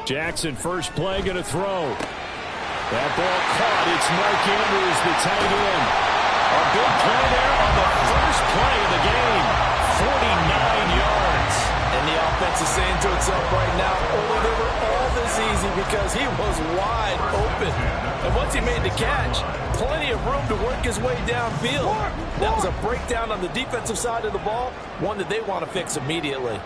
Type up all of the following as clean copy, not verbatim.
Jackson, first play, going to throw. That ball caught. It's Mark Andrews, the tight end. A big play there on the first play of the game. 49 yards. And the offense is saying to itself right now, oh, they were all this easy because he was wide open. And once he made the catch, plenty of room to work his way downfield. That was a breakdown on the defensive side of the ball, one that they want to fix immediately.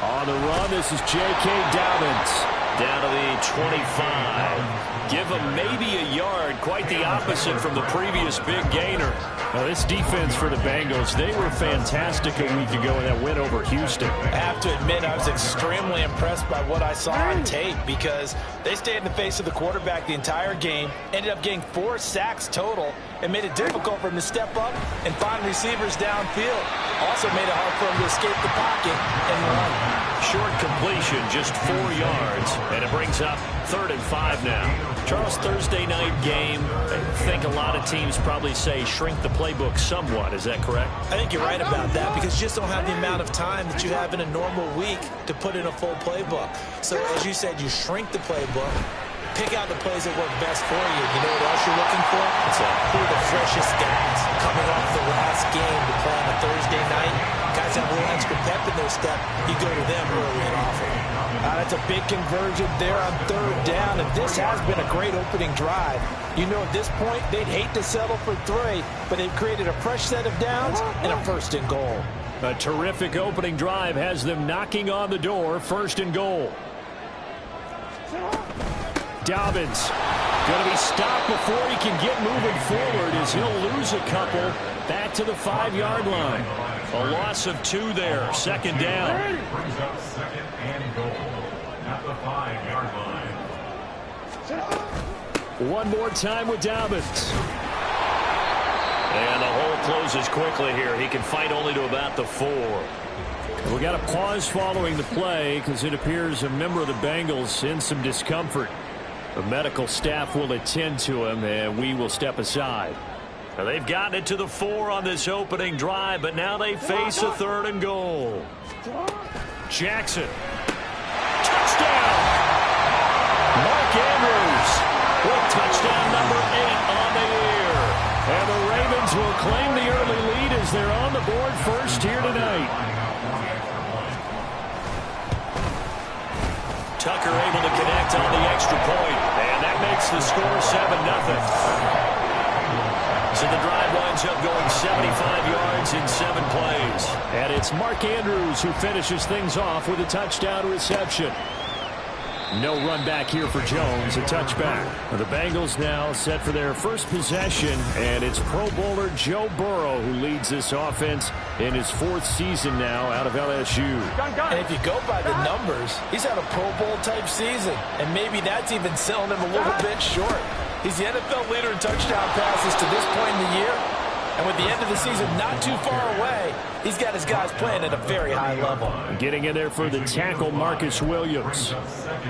On the run, this is J.K. Dobbins. Down to the 25. Give him maybe a yard. Quite the opposite from the previous big gainer. Now, this defense for the Bengals, they were fantastic a week ago in that win over Houston. I have to admit, I was extremely impressed by what I saw on tape because they stayed in the face of the quarterback the entire game, ended up getting 4 sacks total, and made it difficult for him to step up and find receivers downfield. Also made it hard for him to escape the pocket and run. Short completion, just 4 yards, and it brings up 3rd and 5 now. Charles, Thursday night game, I think a lot of teams probably say shrink the playbook somewhat. Is that correct? I think you're right about that because you just don't have the amount of time that you have in a normal week to put in a full playbook. So, as you said, you shrink the playbook, pick out the plays that work best for you. You know what else you're looking for? Who are the freshest guys coming off the last game to play on a Thursday night? Guys have a little extra pep in their step. You go to them early and often. That's a big conversion there on 3rd down, and this has been a great opening drive. You know, at this point, they'd hate to settle for 3, but they've created a fresh set of downs and a 1st and goal. A terrific opening drive has them knocking on the door. 1st and goal. Dobbins going to be stopped before he can get moving forward as he'll lose a couple back to the 5-yard line. A loss of 2 there. 2nd down. Brings up 2nd and goal at the 5-yard line. One more time with Dobbins. And the hole closes quickly here. He can fight only to about the 4. We got a pause following the play because it appears a member of the Bengals in some discomfort. The medical staff will attend to him, and we will step aside. Now they've gotten it to the 4 on this opening drive, but now they face a 3rd and goal. Jackson. Touchdown! Mark Andrews with touchdown number 8 on the year. And the Ravens will claim the early lead as they're on the board first here tonight. Tucker able to connect on the extra point, and that makes the score 7-0. So the drive winds up going 75 yards in 7 plays. And it's Mark Andrews who finishes things off with a touchdown reception. No run back here for Jones, a touchback. The Bengals now set for their first possession, and it's Pro Bowler Joe Burrow who leads this offense in his 4th season now out of LSU. And if you go by the numbers, he's had a Pro Bowl type season, and maybe that's even selling him a little bit short. He's the NFL leader in touchdown passes to this point in the year. And with the end of the season not too far away, he's got his guys playing at a very high level. Getting in there for the tackle, Marcus Williams.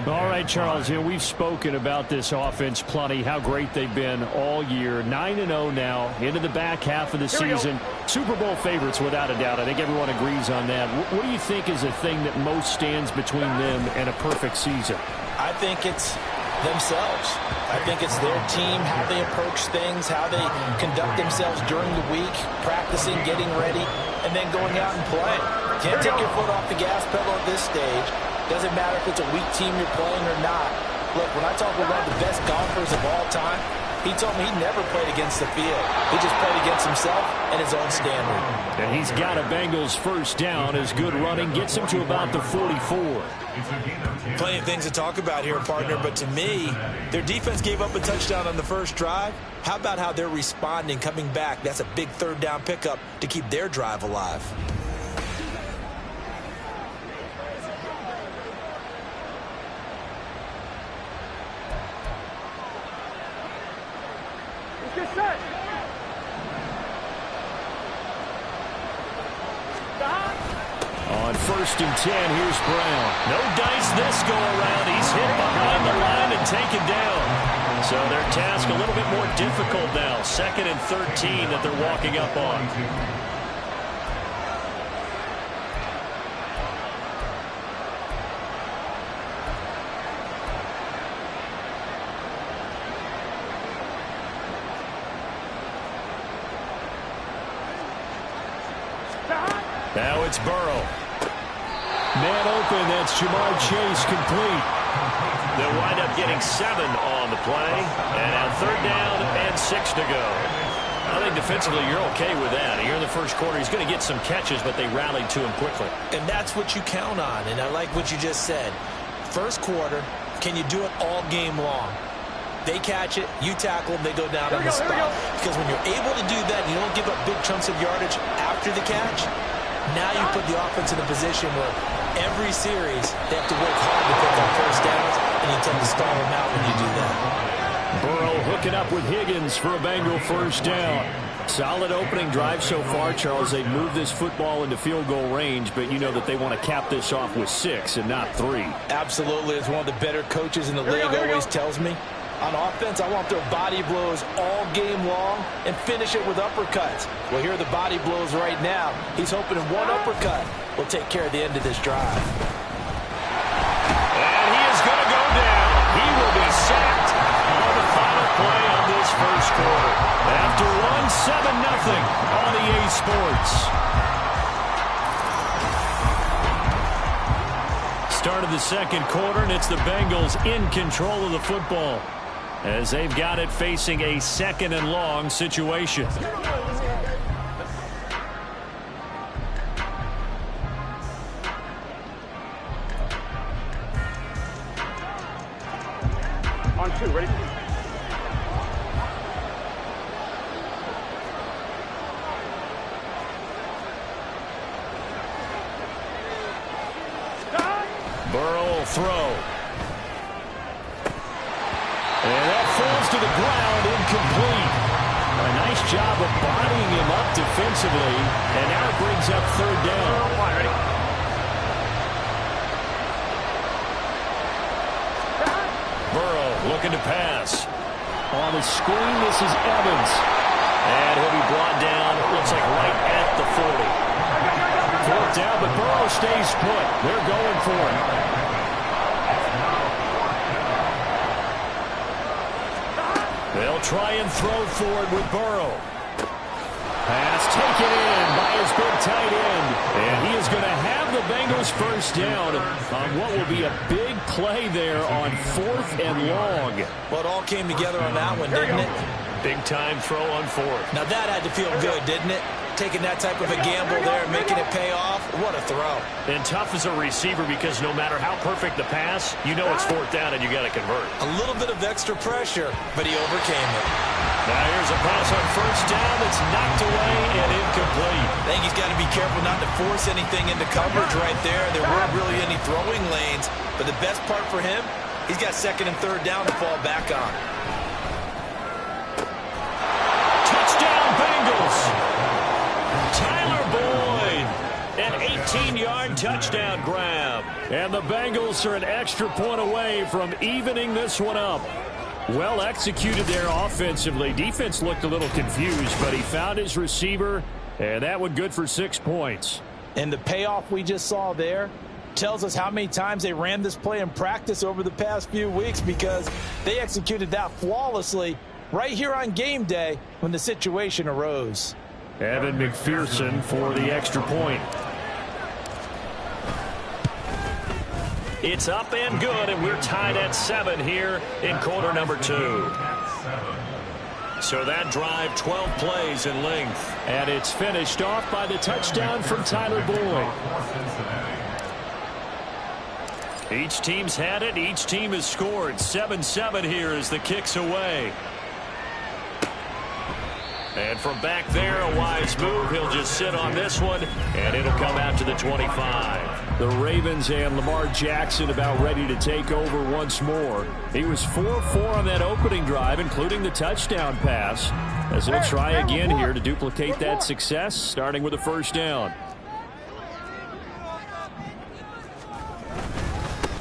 All right, Charles, we've spoken about this offense plenty, how great they've been all year. 9-0 now, into the back half of the season. Super Bowl favorites, without a doubt. I think everyone agrees on that. What do you think is the thing that most stands between them and a perfect season? I think it's themselves. I think it's their team, how they approach things, how they conduct themselves during the week, practicing, getting ready, and then going out and playing. Can't take your foot off the gas pedal at this stage. Doesn't matter if it's a weak team you're playing or not. Look, when I talk with one of the best golfers of all time, he told me he never played against the field. He just played against himself and his own standard. And he's got a Bengals first down as good running gets him to about the 44. Plenty of things to talk about here, partner, but to me, their defense gave up a touchdown on the first drive. How about how they're responding, coming back? That's a big 3rd down pickup to keep their drive alive. On 1st and 10, here's Brown. No dice this go around. He's hit behind the line and taken down. So their task a little bit more difficult now. 2nd and 13 that they're walking up on. Now it's Burrow. Man open, that's Jamar Chase complete. They'll wind up getting 7 on the play. And on 3rd down and 6 to go. I think defensively you're okay with that. Here in the first quarter, he's going to get some catches, but they rallied to him quickly. And that's what you count on, and I like what you just said. First quarter, can you do it all game long? They catch it, you tackle them, they go down on the spot. Because when you're able to do that, you don't give up big chunks of yardage after the catch, now you put the offense in a position where every series they have to work hard to pick up first downs, and you tend to stall them out when you do that. Burrow hooking up with Higgins for a Bengal first down. Solid opening drive so far, Charles. They've moved this football into field goal range, but you know that they want to cap this off with 6 and not 3. Absolutely. As one of the better coaches in the league always tells me, on offense, I want their body blows all game long and finish it with uppercuts. Well, here are the body blows right now. He's hoping in one uppercut will take care of the end of this drive. And he is going to go down. He will be sacked on the final play on this first quarter. After 1-7-0 on EA Sports. Start of the second quarter, and it's the Bengals in control of the football as they've got it facing a 2nd and long situation. On 2, ready? Burrow will throw. And that falls to the ground, incomplete. A nice job of bodying him up defensively, and now it brings up 3rd down. Burrow looking to pass. On the screen, this is Evans. And he'll be brought down, it looks like right at the 40. 4th down, but Burrow stays put. They're going for it. They'll try and throw forward with Burrow. Pass taken in by his big tight end. And he is going to have the Bengals first down on what will be a big play there on 4th and long. Well, it all came together on that one, didn't it? Big time throw on 4th. Now that had to feel good, didn't it? Taking that type of a gamble there, making it pay off. What a throw. And tough as a receiver because no matter how perfect the pass, you know it's 4th down and you got to convert. A little bit of extra pressure, but he overcame it. Now here's a pass on 1st down that's knocked away and incomplete. I think he's got to be careful not to force anything into coverage right there. There weren't really any throwing lanes, but the best part for him, he's got 2nd and 3rd down to fall back on. Touchdown Bengals! Tyler Boyd, an 18-yard touchdown grab. And the Bengals are an extra point away from evening this one up. Well executed there offensively. Defense looked a little confused, but he found his receiver, and that one good for 6 points. And the payoff we just saw there tells us how many times they ran this play in practice over the past few weeks, because they executed that flawlessly right here on game day when the situation arose. Evan McPherson for the extra point. It's up and good, and we're tied at 7 here in quarter number 2. So that drive, 12 plays in length. And it's finished off by the touchdown from Tyler Boyd. Each team's had it. Each team has scored. 7-7 here as the kick's away. And from back there, a wise move. He'll just sit on this one, and it'll come out to the 25. The Ravens and Lamar Jackson about ready to take over once more. He was 4-4 on that opening drive, including the touchdown pass, as they'll try again here to duplicate that success, starting with a first down.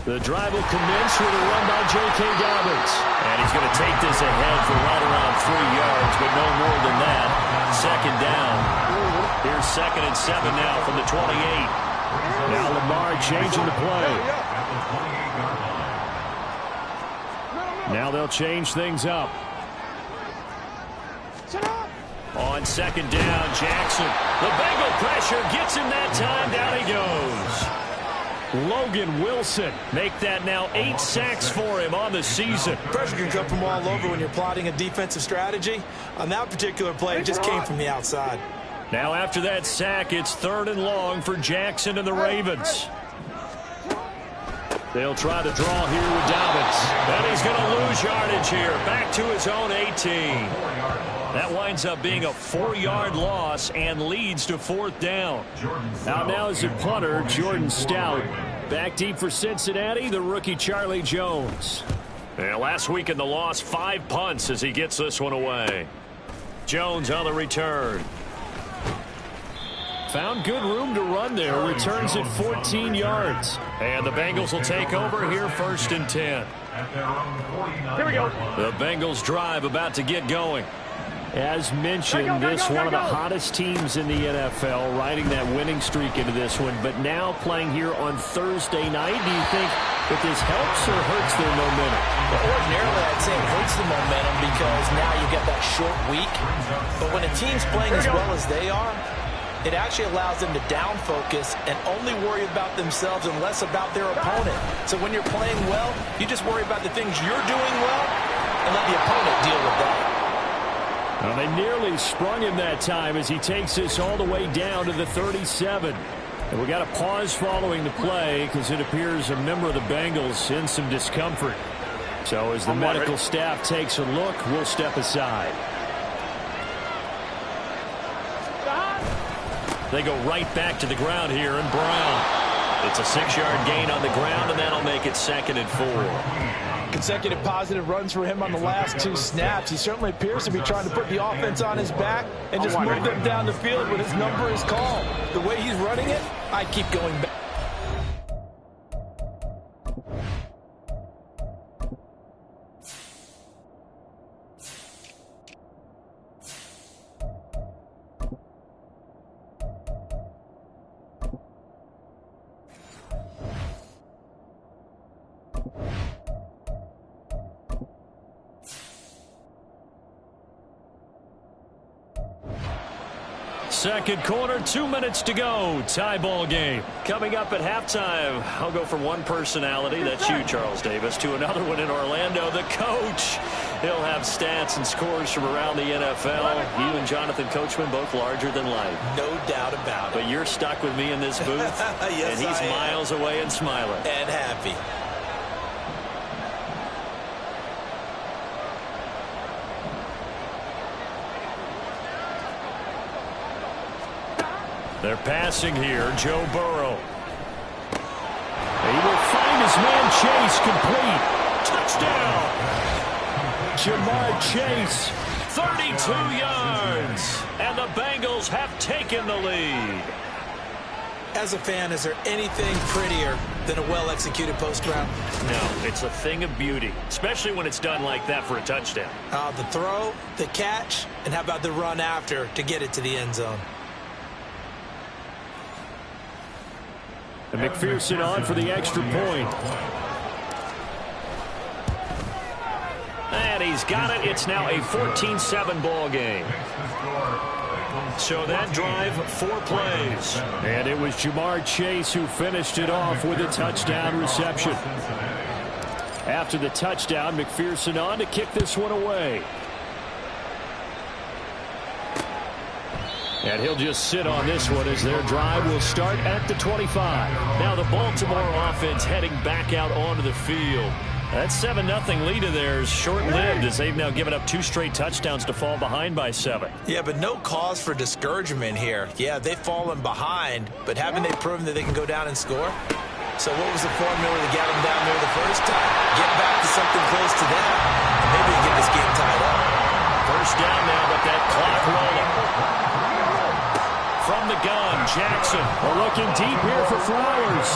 The drive will commence with a run by J.K. Dobbins. And he's going to take this ahead for right around 3 yards, but no more than that. 2nd down. Here's 2nd and 7 now from the 28. Now Lamar changing the play. Now they'll change things up. On second down, Jackson. The Bengal pressure gets him that time. Down he goes. Logan Wilson make that now 8 sacks for him on the season. Pressure can come from all over when you're plotting a defensive strategy. On that particular play, it just came from the outside. Now after that sack, it's 3rd and long for Jackson and the Ravens. They'll try to draw here with Dobbins. And he's going to lose yardage here. Back to his own 18. That winds up being a 4-yard loss and leads to 4th down. Now is a punter, Jordan Stout. Back deep for Cincinnati, the rookie Charlie Jones. Yeah, last week in the loss, 5 punts as he gets this one away. Jones on the return. Found good room to run there. Returns at 14 yards. And the Bengals will take over here 1st and 10. Here we go. The Bengals drive about to get going. As mentioned, this one of the hottest teams in the NFL, riding that winning streak into this one, but now playing here on Thursday night. Do you think that this helps or hurts their momentum? Well, ordinarily, I'd say it hurts the momentum because now you get that short week. But when a team's playing as well as they are, it actually allows them to down focus and only worry about themselves and less about their opponent. So when you're playing well, you just worry about the things you're doing well and let the opponent deal with that. Well, they nearly sprung him that time as he takes this all the way down to the 37. And we got a pause following the play because it appears a member of the Bengals in some discomfort. So as the medical staff takes a look, we'll step aside. They go right back to the ground here, and Brown. It's a 6-yard gain on the ground, and that'll make it 2nd and 4. Consecutive positive runs for him on the last 2 snaps. He certainly appears to be trying to put the offense on his back and just move them down the field when his number is called. The way he's running it, I keep going back. Second quarter, 2 minutes to go. Tie ball game. Coming up at halftime, I'll go from one personality, that's you, Charles Davis, to another one in Orlando, the coach. He'll have stats and scores from around the NFL. You and Jonathan Coachman both larger than life. No doubt about it. But you're stuck with me in this booth, yes, and he's I am. miles away and smiling. And happy. They're passing here. Joe Burrow. He will find his man Chase complete. Touchdown. Jamar Chase. 32 yards. And the Bengals have taken the lead. As a fan, is there anything prettier than a well-executed post route? No, it's a thing of beauty, especially when it's done like that for a touchdown. The throw, the catch, and how about the run after to get it to the end zone? And McPherson on for the extra point. And he's got it. It's now a 14-7 ball game. So that drive, 4 plays. And it was Jamar Chase who finished it off with a touchdown reception. After the touchdown, McPherson on to kick this one away. And he'll just sit on this one as their drive will start at the 25. Now the Baltimore offense heading back out onto the field. That 7-0 lead of theirs short-lived as they've now given up 2 straight touchdowns to fall behind by 7. Yeah, but no cause for discouragement here. Yeah, they've fallen behind, but haven't they proven that they can go down and score? So what was the formula to get them down there the first time? Get back to something close to that, and maybe get this game tied up. First down now, but that clock rolling. From the gun, Jackson. We're looking deep here for Flowers.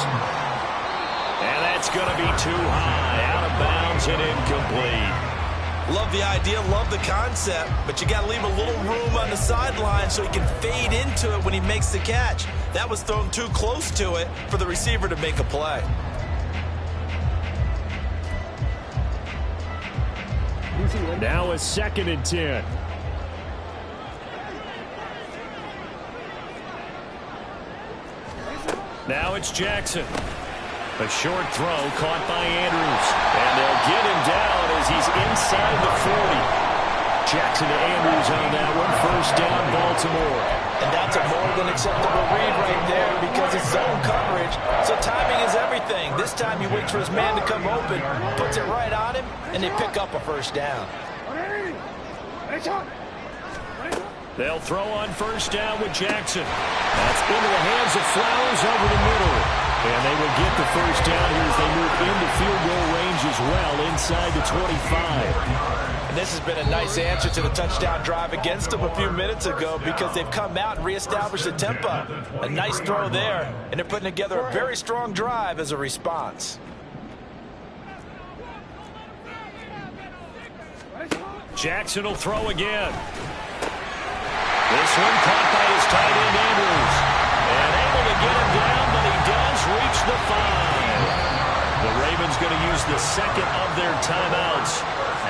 And that's going to be too high. Out of bounds and incomplete. Love the idea, love the concept, but you got to leave a little room on the sideline so he can fade into it when he makes the catch. That was thrown too close to it for the receiver to make a play. Now a 2nd and 10. Now it's Jackson. A short throw caught by Andrews. And they'll get him down as he's inside the 40. Jackson to Andrews on that one. First down, Baltimore. And that's a more than acceptable read right there because it's zone coverage. So timing is everything. This time he waits for his man to come open, puts it right on him, and they pick up a first down. They'll throw on first down with Jackson. That's into the hands of Flowers over the middle. And they will get the first down here as they move into field goal range as well inside the 25. And this has been a nice answer to the touchdown drive against them a few minutes ago because they've come out and reestablished the tempo. A nice throw there, and they're putting together a very strong drive as a response. Jackson will throw again. This one caught by his tight end Andrews. And able to get him down, but he does reach the 5. The Ravens going to use the second of their timeouts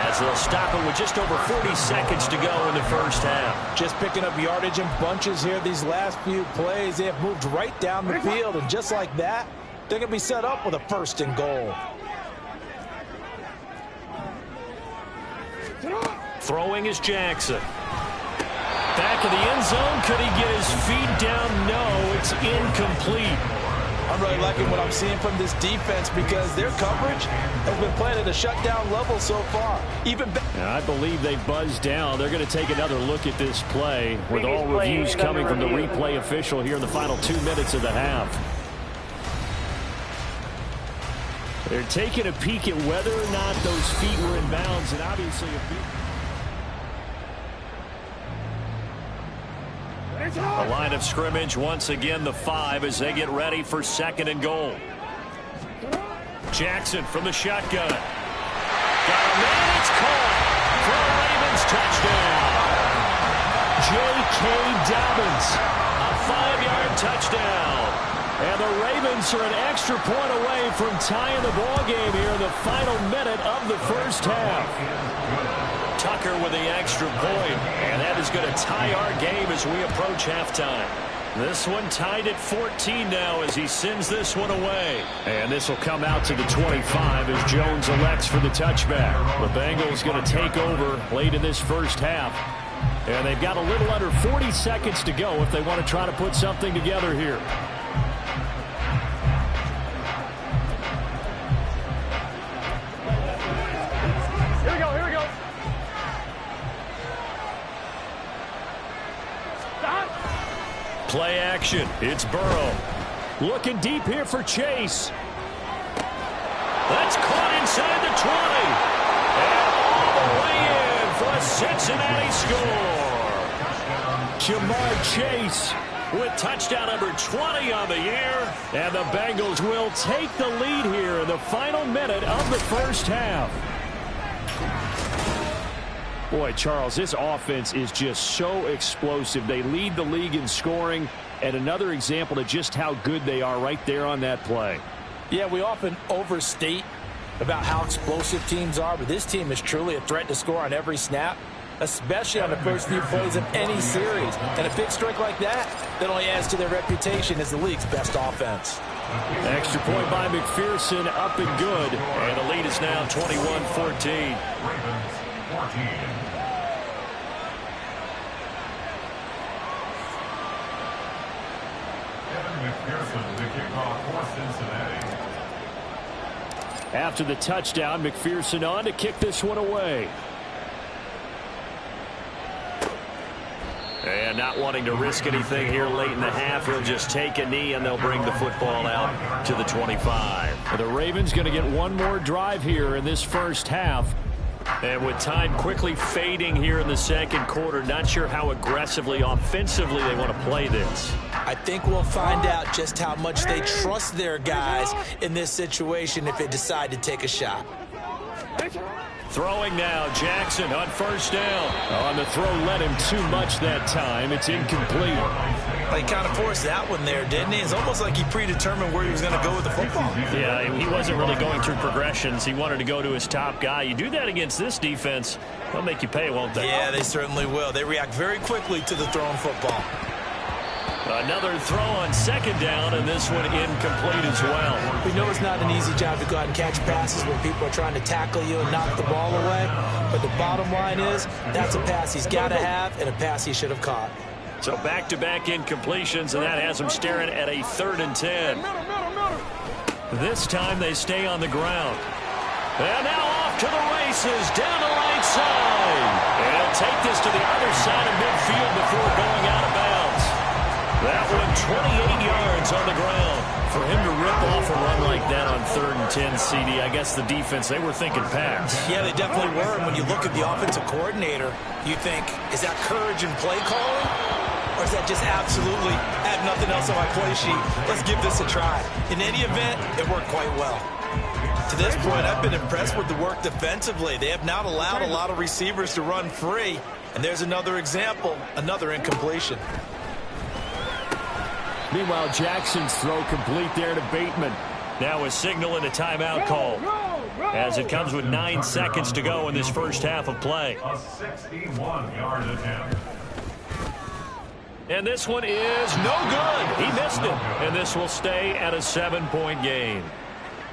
as they'll stop it with just over 40 seconds to go in the first half. Just picking up yardage in bunches here these last few plays. They have moved right down the field, and just like that, they're going to be set up with a first and goal. Throwing is Jackson. Back of the end zone. Could he get his feet down? No, it's incomplete. I'm really liking what I'm seeing from this defense because their coverage has been playing at a shutdown level so far. I believe they buzzed down. They're going to take another look at this play with all reviews coming from the replay official here in the final 2 minutes of the half. They're taking a peek at whether or not those feet were in bounds, and obviously a line of scrimmage once again, the 5 as they get ready for second and goal. Jackson from the shotgun. Got a man, it's caught for a Ravens touchdown. J.K. Dobbins, a 5-yard touchdown. And the Ravens are an extra point away from tying the ball game here in the final minute of the first half. Tucker with the extra point, and that is going to tie our game as we approach halftime. This one tied at 14 now as he sends this one away. And this will come out to the 25 as Jones elects for the touchback. The Bengals going to take over late in this first half. And they've got a little under 40 seconds to go if they want to try to put something together here. Here we go. Play action. It's Burrow. Looking deep here for Chase. That's caught inside the 20. And all the way in for a Cincinnati score. Jamar Chase with touchdown number 20 on the year. And the Bengals will take the lead here in the final minute of the first half. Boy, Charles, this offense is just so explosive. They lead the league in scoring, and another example of just how good they are right there on that play. Yeah, we often overstate about how explosive teams are, but this team is truly a threat to score on every snap, especially on the first few plays of any series. And a big strike like that only adds to their reputation as the league's best offense. Extra point by McPherson, up and good. And the lead is now 21-14. 14. McPherson, the kickoff for Cincinnati. After the touchdown, McPherson on to kick this one away. And not wanting to risk anything here late in the half, he'll just take a knee and they'll bring the football out to the 25. The Ravens going to get one more drive here in this first half. And with time quickly fading here in the second quarter, not sure how aggressively, offensively they want to play this. I think we'll find out just how much they trust their guys in this situation if they decide to take a shot. Throwing now, Jackson on first down. On the throw, led him too much that time. It's incomplete. He kind of forced that one there, didn't he? It's almost like he predetermined where he was going to go with the football. Yeah, he wasn't really going through progressions. He wanted to go to his top guy. You do that against this defense, they'll make you pay, won't they? Yeah, they certainly will. They react very quickly to the thrown football. Another throw on second down, and this one incomplete as well. We know it's not an easy job to go out and catch passes when people are trying to tackle you and knock the ball away. But the bottom line is, that's a pass he's got to have and a pass he should have caught. So back-to-back incompletions, and that has him staring at a 3rd and 10. This time they stay on the ground. And now off to the races, down the right side. And he'll take this to the other side of midfield before going out of bounds. That one 28 yards on the ground. For him to rip off a run like that on 3rd and 10, CD, I guess the defense, they were thinking pass. Yeah, they definitely were. And when you look at the offensive coordinator, you think, is that courage in play calling? Or is that just absolutely, I have nothing else on my play sheet, let's give this a try. In any event, it worked quite well. To this point, I've been impressed with the work defensively. They have not allowed a lot of receivers to run free. And there's another example, another incompletion. Meanwhile, Jackson's throw complete there to Bateman. Now a signal and a timeout call, as it comes with 9 seconds to go in this first half of play. A 61-yard attempt. And this one is no good. He missed it. And this will stay at a 7-point game.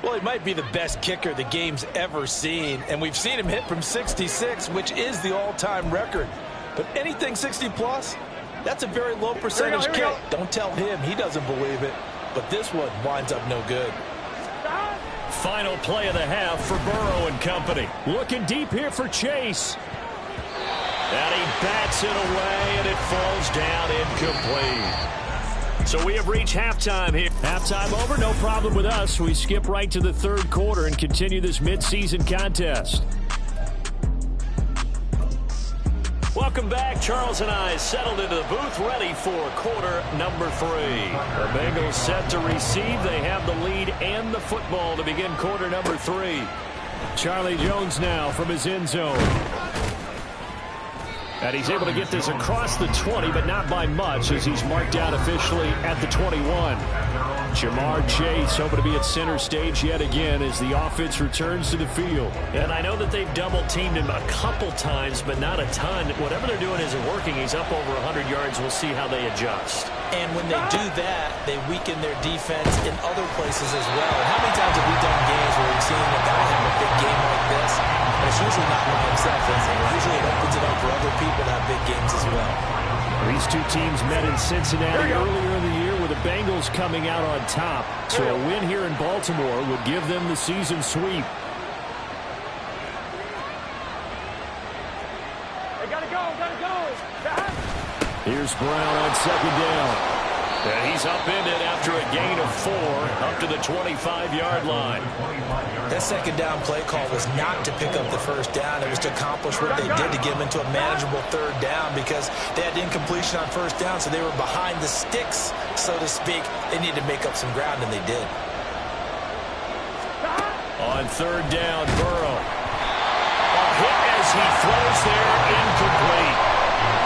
Well, he might be the best kicker the game's ever seen. And we've seen him hit from 66, which is the all-time record. But anything 60-plus, that's a very low percentage kick. Don't tell him he doesn't believe it. But this one winds up no good. Final play of the half for Burrow and company. Looking deep here for Chase. And he bats it away, and it falls down incomplete. So we have reached halftime here. Halftime over, no problem with us. We skip right to the 3rd quarter and continue this midseason contest. Welcome back. Charles and I settled into the booth, ready for quarter number 3. The Bengals set to receive. They have the lead and the football to begin quarter number 3. Charlie Jones now from his end zone. And he's able to get this across the 20, but not by much, as he's marked out officially at the 21. Jamar Chase hoping to be at center stage yet again as the offense returns to the field. And I know that they've double-teamed him a couple times, but not a ton. Whatever they're doing isn't working. He's up over 100 yards. We'll see how they adjust. And when they do that, they weaken their defense in other places as well. How many times have we done games where we've seen a guy have a big game like this? And it's usually not by himself, is it? Usually it opens it up for other people to have big games as well. These two teams met in Cincinnati earlier in the year with the Bengals coming out on top. So a win here in Baltimore would give them the season sweep. Hey, gotta go. Here's Brown on 2nd down. And he's upended after a gain of 4 up to the 25-yard line. That 2nd down play call was not to pick up the 1st down. It was to accomplish what they did to get them into a manageable 3rd down because they had incompletion on 1st down, so they were behind the sticks, so to speak. They needed to make up some ground, and they did. On 3rd down, Burrow. A hit as he throws there, incomplete.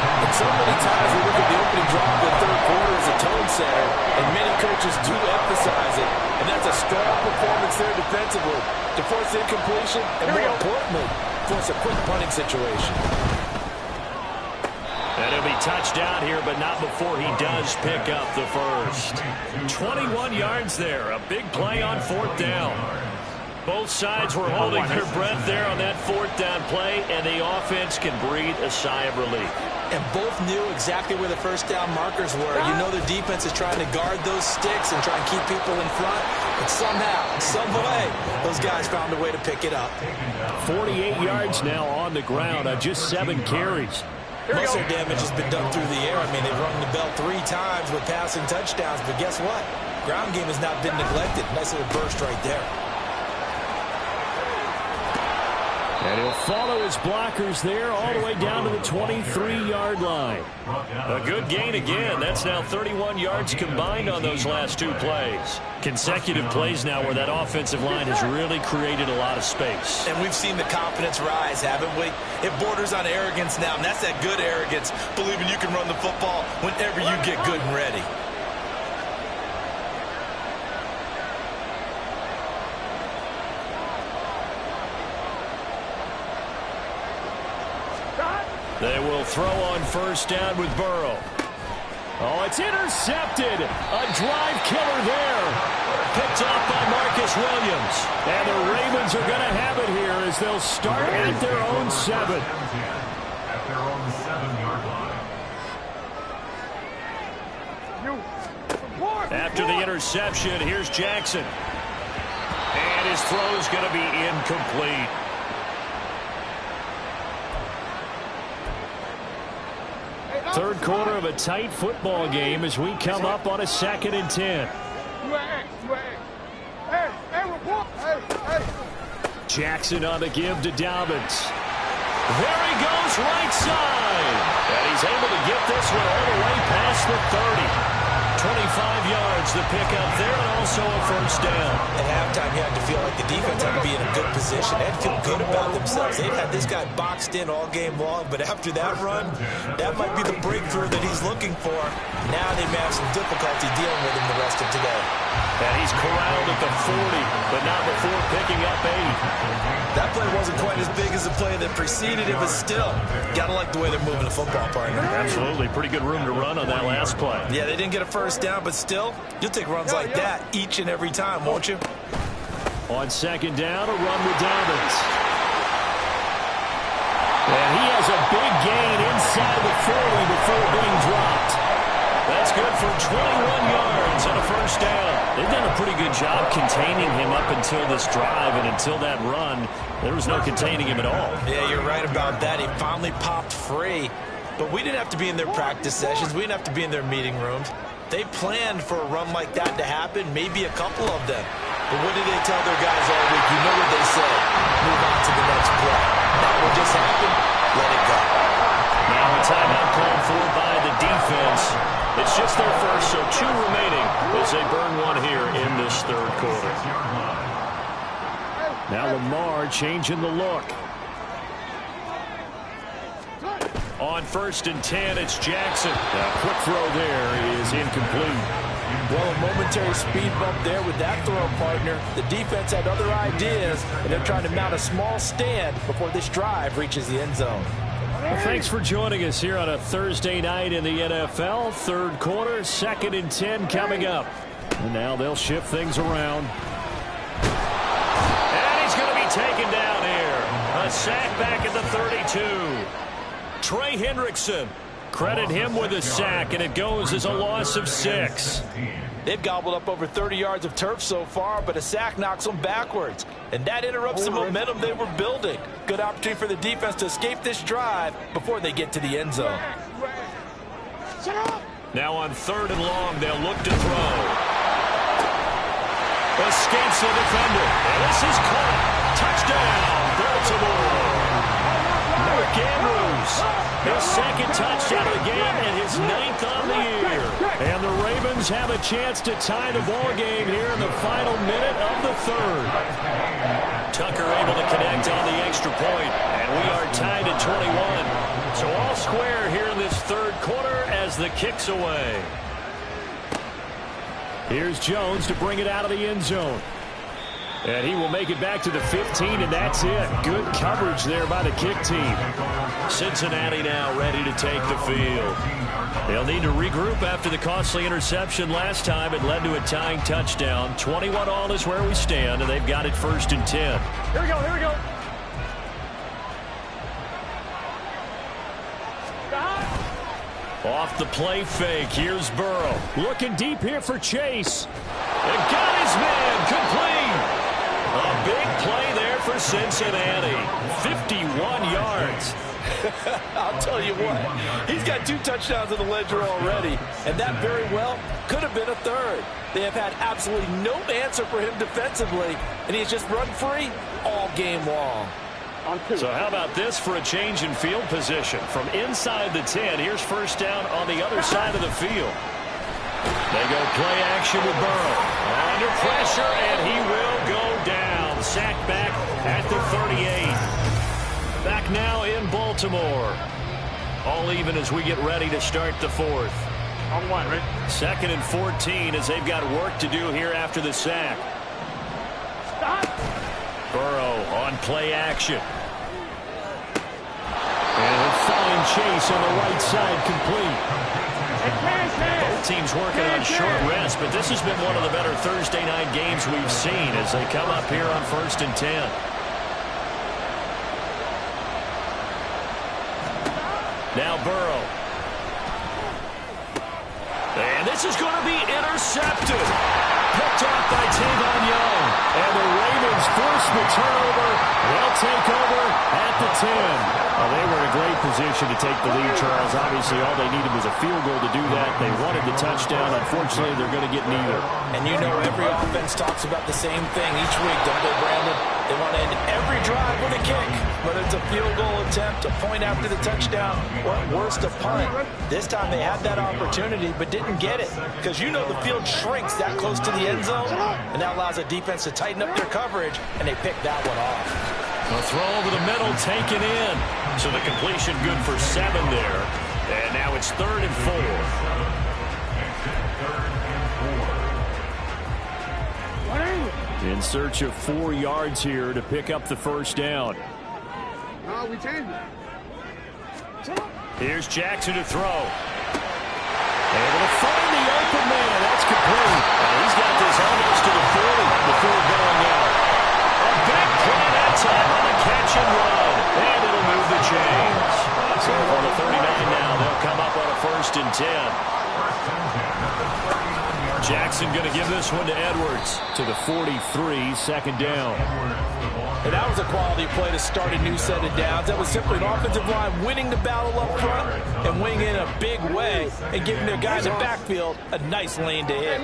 And so many times we look at the opening drive of the 3rd quarter as a tone setter, and many coaches do emphasize it. And that's a strong performance there defensively to force incompletion and, more importantly, force a quick punting situation. And he'll be touched down here, but not before he does pick up the first. 21 yards there. A big play on 4th down. Both sides were holding their breath there on that 4th down play, and the offense can breathe a sigh of relief. And both knew exactly where the 1st down markers were. You know the defense is trying to guard those sticks and try and keep people in front. But somehow, some way, those guys found a way to pick it up. 48 yards now on the ground on just 7 carries. Most of their damage has been done through the air. I mean, they've rung the bell 3 times with passing touchdowns. But guess what? Ground game has not been neglected. Nice little burst right there. And he'll follow his blockers there all the way down to the 23-yard line. A good gain again. That's now 31 yards combined on those last 2 plays. Consecutive plays now where that offensive line has really created a lot of space. And we've seen the confidence rise, haven't we? It borders on arrogance now, and that's that good arrogance, believing you can run the football whenever you get good and ready. They will throw on 1st down with Burrow. Oh, it's intercepted. A drive killer there. Picked off by Marcus Williams. And the Ravens are going to have it here as they'll start at their own 7. At their own 7-yard line. After the interception, here's Jackson. And his throw is going to be incomplete. Third quarter of a tight football game as we come up on a 2nd and 10. Jackson on the give to Dobbins. There he goes, right side. And he's able to get this one all the way past the 30. 25 yards the pick up there, and also a first down. At halftime, you had to feel like the defense had to be in a good position. They had to feel good about themselves. They'd had this guy boxed in all game long, but after that run, that might be the breakthrough that he's looking for. Now they may have some difficulty dealing with him the rest of today. And he's corralled at the 40, but not before picking up 8. That play wasn't quite as big as the play that preceded it, but still, gotta like the way they're moving the football, partner. Absolutely. Pretty good room to run on that last play. Yeah, they didn't get a first down, but still, you'll take runs like that each and every time, won't you? On 2nd down, a run with Dobbins. And he has a big gain inside the 40 before being dropped. That's good for 21 yards and a first down. They've done a pretty good job containing him up until this drive, and until that run, there was no containing him at all. Yeah, you're right about that. He finally popped free, but we didn't have to be in their practice sessions. We didn't have to be in their meeting rooms. They planned for a run like that to happen, maybe a couple of them. But what did they tell their guys all week? You know what they said. Move on to the next play. That will just happen. Let it go. Now a timeout called for by the defense. It's just their first, so 2 remaining as they burn one here in this third quarter. Now Lamar changing the look. On 1st and 10, it's Jackson. A quick throw there is incomplete. Well, a momentary speed bump there with that throw, partner. The defense had other ideas, and they're trying to mount a small stand before this drive reaches the end zone. Well, thanks for joining us here on a Thursday night in the NFL. Third quarter, 2nd and 10 coming up. And now they'll shift things around. And he's going to be taken down here. A sack back at the 32. Trey Hendrickson. Credit him with a sack, and it goes as a loss of 6. They've gobbled up over 30 yards of turf so far, but a sack knocks them backwards. And that interrupts the momentum they were building. Good opportunity for the defense to escape this drive before they get to the end zone. Now on 3rd and long, they'll look to throw. Escapes the defender. And this is caught. Touchdown, Baltimore. Mark Andrews. His 2nd touchdown of the game and his 9th on the year. And the Ravens have a chance to tie the ball game here in the final minute of the 3rd. Tucker able to connect on the extra point, and we are tied at 21. So all square here in this 3rd quarter as the kick's away. Here's Jones to bring it out of the end zone. And he will make it back to the 15, and that's it. Good coverage there by the kick team. Cincinnati now ready to take the field. They'll need to regroup after the costly interception last time. It led to a tying touchdown. 21-all is where we stand, and they've got it 1st and 10. Here we go, here we go. Off the play fake, here's Burrow. Looking deep here for Chase. And got his man, complete. A big play there for Cincinnati. 51 yards. I'll tell you what, he's got 2 touchdowns in the ledger already, and that very well could have been a 3rd. They have had absolutely no answer for him defensively, and he's just run free all game long. So how about this for a change in field position? From inside the 10, here's 1st down on the other side of the field. They go play action with Burrow. Under pressure, and he will go down. Sacked back at the 38. Back now in Baltimore. All even as we get ready to start the 4th. On 1, right? 2nd and 14 as they've got work to do here after the sack. Stop. Burrow on play action. And he'll find Chase on the right side complete. Both teams working on short rest, but this has been one of the better Thursday night games we've seen as they come up here on 1st and 10. Now Burrow. And this is going to be intercepted. Picked off by Tavon Young. And the Ravens force the turnover. They'll take over at the 10. Well, they were in a great position to take the lead, Charles. Obviously, all they needed was a field goal to do that. They wanted the touchdown. Unfortunately, they're going to get neither. And you know every offense talks about the same thing each week, don't they, Brandon? They want to end every drive with a kick, whether it's a field goal attempt, a point after the touchdown, or worse, a punt. This time they had that opportunity but didn't get it because you know the field shrinks that close to the end zone, and that allows a defense to tighten up their coverage, and they picked that one off. A throw over the middle, taken in. So the completion good for 7 there. And now it's 3rd and 4. In search of 4 yards here to pick up the first down. Here's Jackson to throw. Able to find the open man. That's complete. He's got this almost to the 40 before going out. A big play that time on a catch and run. And it'll move the chains. So on the 39 now, they'll come up on a 1st and 10. Jackson going to give this one to Edwards to the 43, 2nd down. And that was a quality play to start a new set of downs. That was simply an offensive line winning the battle up front and winning in a big way and giving their guy in the backfield a nice lane to hit.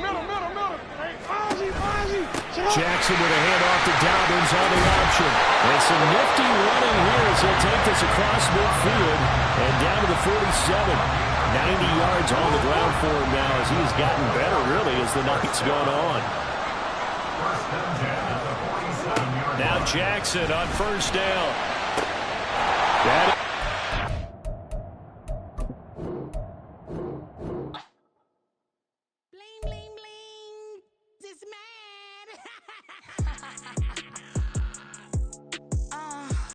Jackson with a handoff to Dobbins on the option. And some nifty running here as he'll take this across midfield and down to the 47. 90 yards on the ground for him now as he's gotten better, really, as the night's gone on. Now Jackson on 1st down.